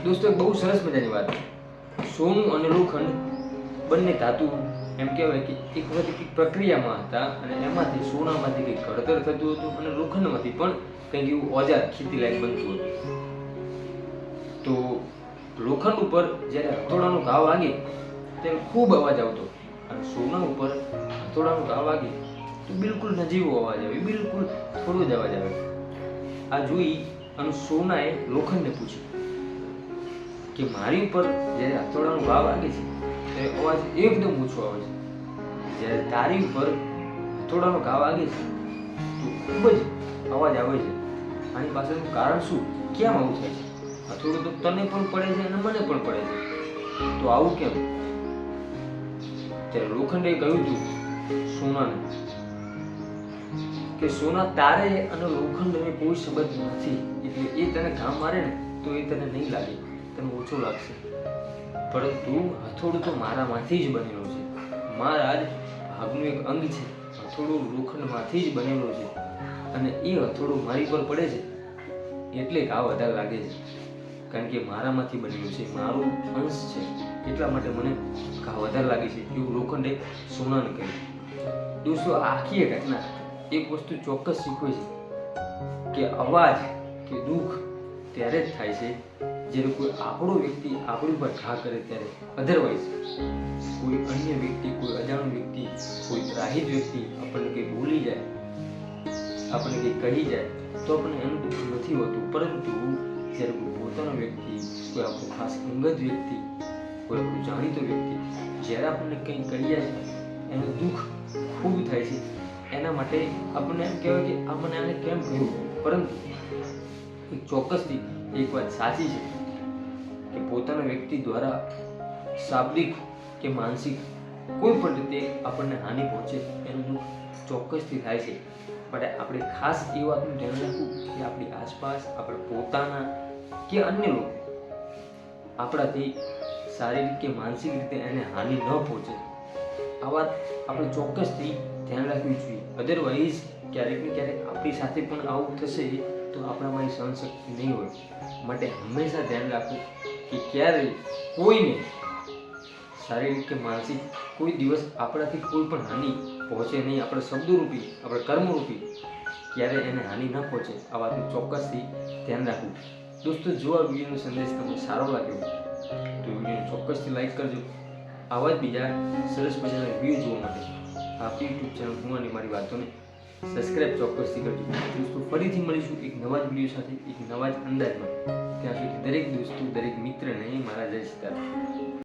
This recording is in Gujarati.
દોસ્તો એક બહુ સરસ મજાની વાત, સોનું અને લોખંડ બંને ધાતુ એમ કહેવાય કે એક વખત એક પ્રક્રિયામાં હતા અને એમાંથી સોનામાંથી કંઈક ઘડતર થતું હતું અને લોખંડમાંથી પણ કંઈક એવું ઓજાર ખેતીલાયક બનતું હતું. તો લોખંડ ઉપર જ્યારે હથોડાનો ઘા વાગે ત્યારે ખૂબ અવાજ આવતો અને સોના ઉપર હથોડાનો ઘા વાગે તો બિલકુલ નજીવો અવાજ આવે, બિલકુલ થોડો જ અવાજ આવે. આ જોઈ અને સોનાએ લોખંડને પૂછ્યું કે મારી ઉપર જ્યારે હથોડાનો ઘા વાગે છે ત્યારે અવાજ એકદમ ઓછો આવે છે, જ્યારે તારી ઉપર હથોડાનો ઘા વાગે છે તો ખૂબ જ અવાજ આવે છે. આની પાછળનું કારણ શું? કેમ આવું થાય છે? હથોડું તો તને પણ પડે છે અને મને પણ પડે છે, તો આવું કેમ? ત્યારે લોખંડે કહ્યું હતું સોનાને કે સોના, તારે અને લોખંડને કોઈ સંબંધ નથી, એટલે એ તને ઘા મારે ને તો એ તને નહીં લાગે, તને ઓછો લાગશે, પરંતુ હથોડું તો મારામાંથી જ બનેલું છે, મારા જ ભાગનું એક અંગ છે. હથોડું લોખંડમાંથી જ બનેલું છે અને એ હથોડું મારી પર પડે છે એટલે ઘા વધારે લાગે છે, કારણ કે મારામાંથી બનેલું છે, મારું અંશ છે, એટલા માટે મને ઘા વધારે લાગે છે, એવું લોખંડે સોનાને કહ્યું. દોસ્તો, આખી એક ઘટના એક વસ્તુ ચોક્કસ શીખવે છે કે અવાજ કે દુઃખ ત્યારે જ થાય છે જ્યારે કોઈ આપણો વ્યક્તિ આપણી પર ઘા કરે ત્યારે. અધરવાઇઝ કોઈ અન્ય વ્યક્તિ, કોઈ અજાણ્યો વ્યક્તિ, કોઈ ત્રાહિત વ્યક્તિ આપણને કંઈ બોલી જાય, આપણને કંઈ કહી જાય તો આપણને એનું દુઃખ નથી હોતું, પરંતુ જ્યારે કોઈ પોતાનો વ્યક્તિ, કોઈ આપણો ખાસ અંગત વ્યક્તિ, કોઈ આપણું જાણીતો વ્યક્તિ જ્યારે આપણને કંઈ કહી જાય એનું દુઃખ ખૂબ થાય છે. એના માટે આપણને એમ કહેવાય કે આ મને આને કેમ કહ્યું, પરંતુ એક ચોક્કસથી એક વાત સાચી છે કે પોતાના વ્યક્તિ દ્વારા શાબ્દિક કે માનસિક કોઈ પણ રીતે આપણને હાનિ પહોંચે એનું દુઃખ ચોક્કસથી થાય છે. માટે આપણે ખાસ એ વાતનું ધ્યાન રાખવું કે આપણી આસપાસ આપણા પોતાના કે અન્ય લોકો આપણાથી શારીરિક કે માનસિક રીતે એને હાનિ ન પહોંચે. આ વાત આપણે ચોક્કસથી ધ્યાન રાખવી જોઈએ. અધરવાઇઝ ક્યારેક ને ક્યારેક આપણી સાથે પણ આવું થશે તો આપણામાં એ સહનશક્તિ નહીં હોય. માટે હંમેશા ધ્યાન રાખવું કે ક્યારેય કોઈને શારીરિક કે માનસિક કોઈ દિવસ આપણાથી કોઈ પણ હાનિ પહોંચે નહીં, આપણા શબ્દોરૂપી, આપણા કર્મરૂપી ક્યારે એને હાનિ ન પહોંચે. આ વાતનું ચોક્કસથી ધ્યાન રાખવું. દોસ્તો, જો આ વિડીયોનો સંદેશ તમને સારો લાગ્યો તો વિડીયોને ચોક્કસથી લાઈક કરજો. આવા જ બીજા સરસ મજાના વિડીયો જોવા માટે આપણી યુટ્યુબ ચેનલ હું અને મારી વાતોને સબસ્ક્રાઇબ ચોક્કસથી કરજો. દોસ્તો, ફરીથી મળીશું એક નવા જ વિડીયો સાથે, એક નવા જ અંદાજમાં. ત્યાં સુધી દરેક દોસ્તો, દરેક મિત્રને મારા જય સીતારામ.